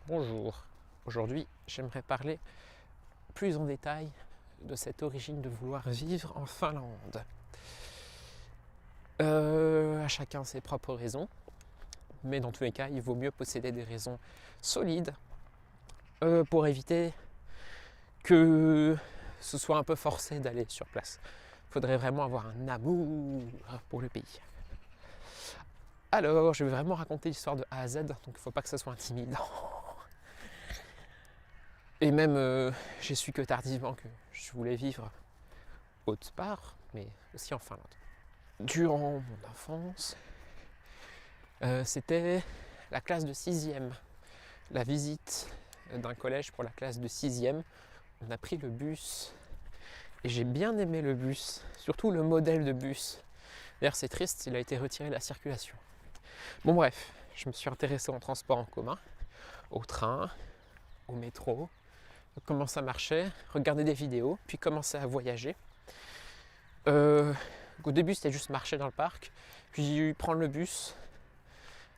Bonjour, aujourd'hui j'aimerais parler plus en détail de cette origine de vouloir vivre en Finlande. À chacun ses propres raisons, mais dans tous les cas il vaut mieux posséder des raisons solides pour éviter que ce soit un peu forcé d'aller sur place. Il faudrait vraiment avoir un amour pour le pays. Alors je vais vraiment raconter l'histoire de A à Z, donc il ne faut pas que ça soit intimidant. Et même, j'ai su que tardivement que je voulais vivre autre part, mais aussi en Finlande. Durant mon enfance, c'était la classe de 6e, la visite d'un collège pour la classe de 6e. On a pris le bus et j'ai bien aimé le bus, surtout le modèle de bus. D'ailleurs, c'est triste, il a été retiré de la circulation. Bon, bref, je me suis intéressé au transport en commun, au train, au métro, comment ça marchait, regarder des vidéos, puis commencer à voyager. Au début, c'était juste marcher dans le parc, puis prendre le bus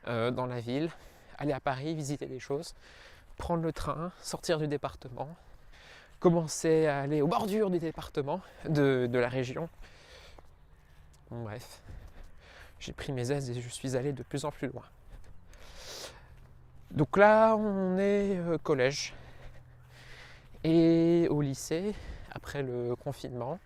dans la ville, aller à Paris, visiter des choses, prendre le train, sortir du département, commencer à aller aux bordures du département, de la région. Bon, bref, j'ai pris mes aises et je suis allé de plus en plus loin. Donc là, on est collège. Et au lycée, après le confinement,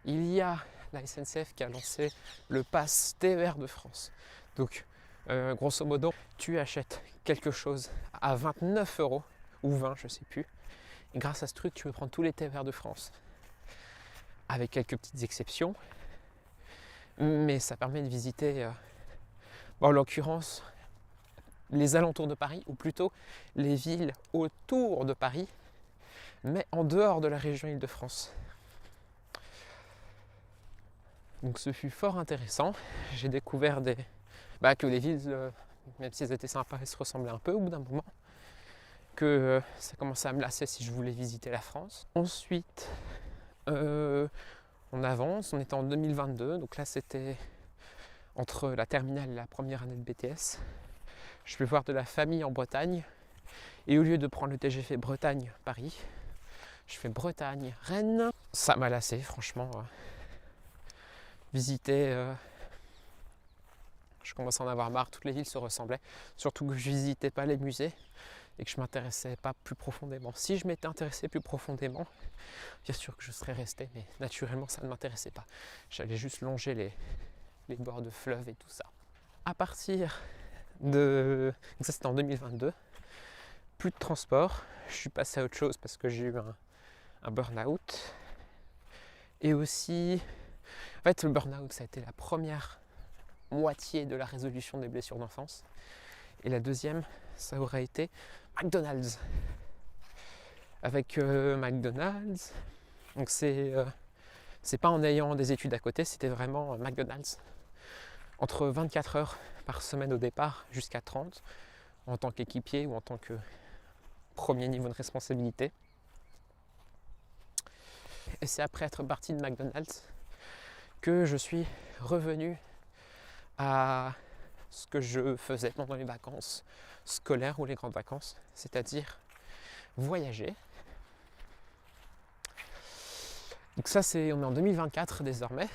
il y a la SNCF qui a lancé le pass TER de France. Donc, grosso modo, tu achètes quelque chose à 29 € ou 20, je ne sais plus. Et grâce à ce truc, tu peux prendre tous les TER de France. Avec quelques petites exceptions. Mais ça permet de visiter, en l'occurrence, les alentours de Paris, ou plutôt les villes autour de Paris, mais en dehors de la région Île-de-France. Donc ce fut fort intéressant. J'ai découvert que les villes, même si elles étaient sympas, elles se ressemblaient un peu au bout d'un moment. Que ça commençait à me lasser si je voulais visiter la France. Ensuite, on avance, on était en 2022, donc là c'était entre la terminale et la première année de BTS. Je vais voir de la famille en Bretagne. Et au lieu de prendre le TGV Bretagne-Paris, je fais Bretagne-Rennes. Ça m'a lassé, franchement. Visiter, je commence à en avoir marre, toutes les villes se ressemblaient. Surtout que je visitais pas les musées et que je m'intéressais pas plus profondément. Si je m'étais intéressé plus profondément, bien sûr que je serais resté, mais naturellement ça ne m'intéressait pas. J'allais juste longer les bords de fleuves et tout ça. À partir de... Ça c'était en 2022. Plus de transport, je suis passé à autre chose parce que j'ai eu un burn-out. Et aussi, en fait, le burn-out, ça a été la première moitié de la résolution des blessures d'enfance. Et la deuxième, ça aurait été McDonald's. Avec McDonald's, donc c'est pas en ayant des études à côté, c'était vraiment McDonald's. Entre 24 heures par semaine au départ, jusqu'à 30, en tant qu'équipier ou en tant que premier niveau de responsabilité. Et c'est après être parti de McDonald's que je suis revenu à ce que je faisais pendant les vacances scolaires ou les grandes vacances, c'est-à-dire voyager. Donc ça, on est en 2024 désormais.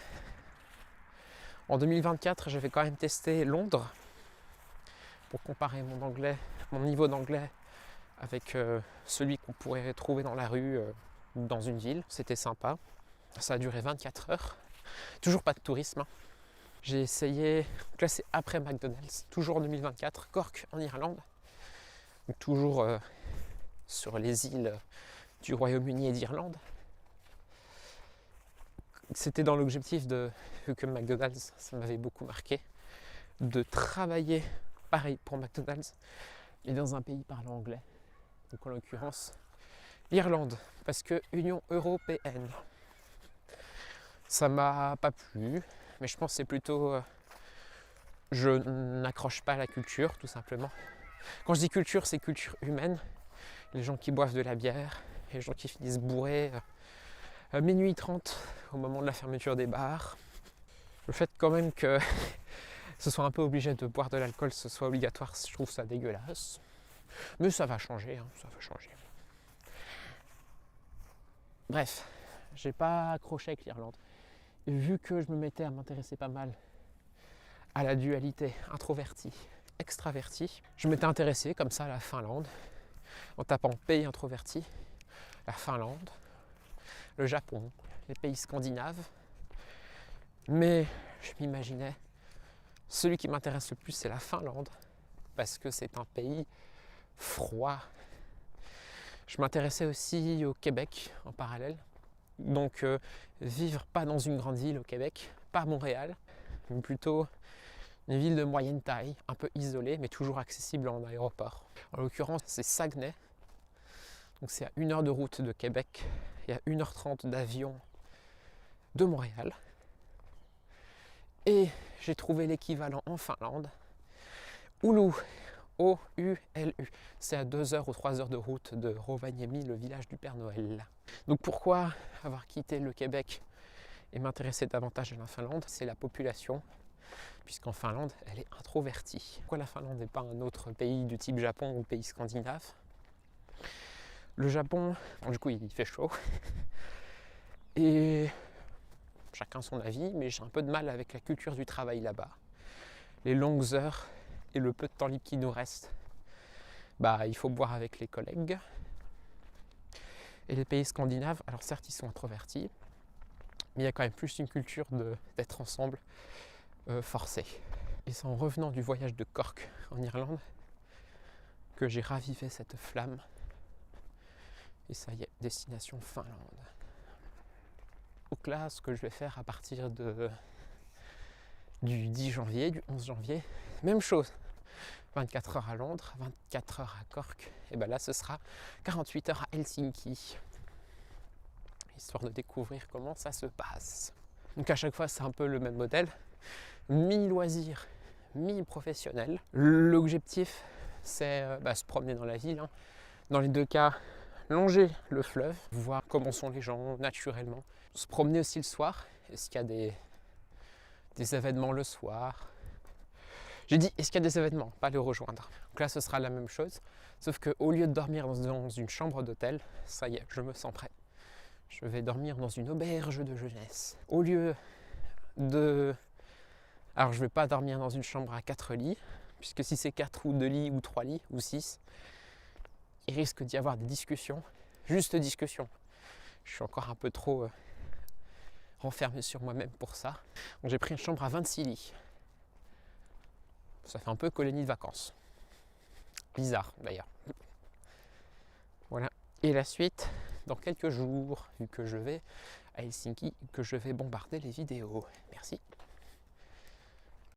En 2024, j'avais quand même testé Londres pour comparer mon niveau d'anglais avec celui qu'on pourrait trouver dans la rue dans une ville. C'était sympa. Ça a duré 24 heures. Toujours pas de tourisme. J'ai essayé, donc là c'est après McDonald's, toujours en 2024, Cork en Irlande. Donc toujours sur les îles du Royaume-Uni et d'Irlande. C'était dans l'objectif vu que McDonald's, ça m'avait beaucoup marqué, de travailler pareil pour McDonald's, mais dans un pays parlant anglais. Donc en l'occurrence, l'Irlande, parce que Union européenne. Ça m'a pas plu, mais je pense que c'est plutôt... je n'accroche pas à la culture, tout simplement. Quand je dis culture, c'est culture humaine. Les gens qui boivent de la bière, les gens qui finissent bourrés minuit 30 au moment de la fermeture des bars. Le fait quand même que ce soit un peu obligé de boire de l'alcool, ce soit obligatoire, je trouve ça dégueulasse. Mais ça va changer, hein, ça va changer. Bref, j'ai pas accroché avec l'Irlande. Et vu que je me mettais à m'intéresser pas mal à la dualité introverti-extraverti, je m'étais intéressé comme ça à la Finlande, en tapant pays introverti, la Finlande, le Japon, les pays scandinaves. Mais je m'imaginais, celui qui m'intéresse le plus, c'est la Finlande, parce que c'est un pays froid. Je m'intéressais aussi au Québec en parallèle. Donc vivre pas dans une grande ville au Québec, pas à Montréal, mais plutôt une ville de moyenne taille, un peu isolée, mais toujours accessible en aéroport. En l'occurrence, c'est Saguenay. Donc c'est à 1 heure de route de Québec et à 1h30 d'avion de Montréal. Et j'ai trouvé l'équivalent en Finlande, Oulu, O-U-L-U. C'est à 2 heures ou 3 heures de route de Rovaniemi, le village du Père Noël. Donc pourquoi avoir quitté le Québec et m'intéresser davantage à la Finlande? C'est la population, puisqu'en Finlande, elle est introvertie. Pourquoi la Finlande n'est pas un autre pays du type Japon ou pays scandinave? Le Japon, bon, du coup, il fait chaud. Et chacun son avis, mais j'ai un peu de mal avec la culture du travail là-bas. Les longues heures et le peu de temps libre qui nous reste, il faut boire avec les collègues. Et les pays scandinaves, alors certes ils sont introvertis, mais il y a quand même plus une culture d'être ensemble forcée. Et c'est en revenant du voyage de Cork en Irlande que j'ai ravivé cette flamme. Et ça y est, destination Finlande. Donc là, ce que je vais faire à partir du 10 janvier, du 11 janvier, même chose. 24 heures à Londres, 24 heures à Cork, et bien là ce sera 48 heures à Helsinki, histoire de découvrir comment ça se passe. Donc à chaque fois c'est un peu le même modèle, mi-loisir, mi-professionnel. L'objectif c'est se promener dans la ville, hein. Dans les deux cas, longer le fleuve, voir comment sont les gens naturellement, se promener aussi le soir, est-ce qu'il y a des événements le soir. J'ai dit, est-ce qu'il y a des événements? Pas les rejoindre. Donc là, ce sera la même chose, sauf qu'au lieu de dormir dans une chambre d'hôtel, ça y est, je me sens prêt. Je vais dormir dans une auberge de jeunesse. Au lieu de... Alors, je ne vais pas dormir dans une chambre à 4 lits, puisque si c'est 4 ou 2 lits ou 3 lits ou 6, il risque d'y avoir des discussions, juste discussions. Je suis encore un peu trop renfermé sur moi-même pour ça. Donc j'ai pris une chambre à 26 lits. Ça fait un peu colonie de vacances. Bizarre d'ailleurs. Voilà. Et la suite, dans quelques jours, vu que je vais à Helsinki, que je vais bombarder les vidéos. Merci.